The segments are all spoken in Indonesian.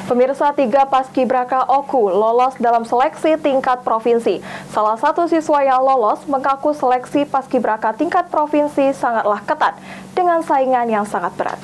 Pemirsa, 3 paskibraka OKU lolos dalam seleksi tingkat provinsi. Salah satu siswa yang lolos mengaku seleksi paskibraka tingkat provinsi sangatlah ketat dengan saingan yang sangat berat.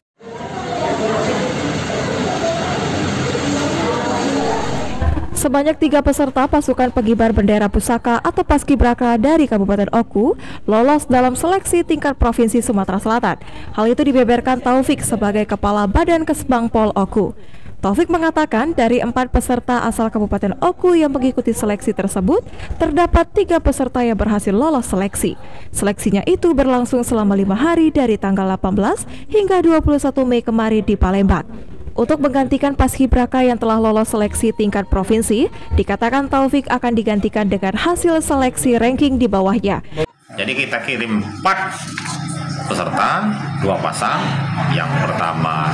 Sebanyak 3 peserta pasukan pengibar bendera pusaka atau paskibraka dari Kabupaten Oku lolos dalam seleksi tingkat provinsi Sumatera Selatan. Hal itu dibeberkan Taufik sebagai Kepala Badan Kesbangpol Oku. Taufik mengatakan dari 4 peserta asal Kabupaten Oku yang mengikuti seleksi tersebut, terdapat 3 peserta yang berhasil lolos seleksi. Seleksinya itu berlangsung selama 5 hari dari tanggal 18 hingga 21 Mei kemarin di Palembang. Untuk menggantikan paskibraka yang telah lolos seleksi tingkat provinsi, dikatakan Taufik akan digantikan dengan hasil seleksi ranking di bawahnya. Jadi kita kirim 4 peserta, 2 pasang. Yang pertama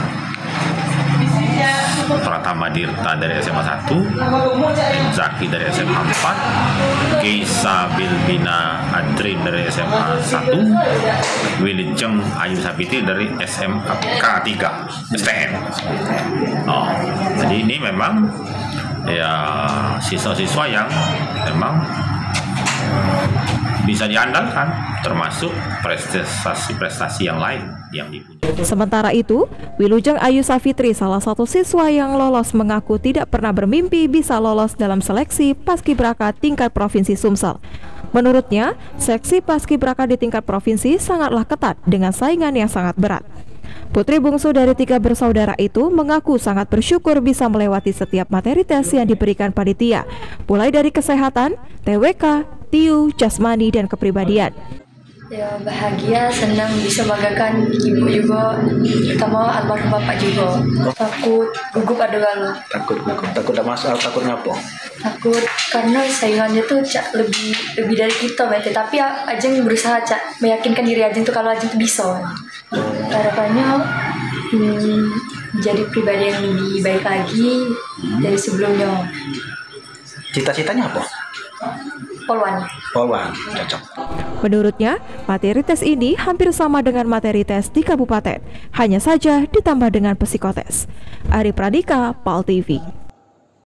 Pratama Dirta dari SMA 1, Zaki dari SMA 4, Geisa Bilbina Adrin dari SMA 1, Willy Jeng Ayu Sapiti dari SMK 3 STN. Jadi ini memang ya siswa-siswa yang memang bisa diandalkan, termasuk prestasi-prestasi yang lain yang dipunyai. Sementara itu, Wilujeng Ayu Safitri, salah satu siswa yang lolos, mengaku tidak pernah bermimpi bisa lolos dalam seleksi paskibraka tingkat provinsi Sumsel. Menurutnya, seleksi paskibraka di tingkat provinsi sangatlah ketat dengan saingan yang sangat berat. Putri bungsu dari 3 bersaudara itu mengaku sangat bersyukur bisa melewati setiap materi tes yang diberikan panitia, mulai dari kesehatan, TWK, TIU, jasmani, dan kepribadian. Ya, bahagia, senang bisa banggakan ibu juga, terutama almarhum bapak juga. Takut, gugup ada galau. Takut ada masalah, takutnya apa? Takut karena saingannya tuh lebih dari kita, tapi Ajeng berusaha meyakinkan diri Ajeng tuh kalau Ajeng tuh bisa. Harapannya jadi pribadi yang lebih baik lagi dari sebelumnya. Cita-citanya apa? Polwan, cocok. Menurutnya, materi tes ini hampir sama dengan materi tes di kabupaten, hanya saja ditambah dengan psikotes. Ari Pradika, PAL TV.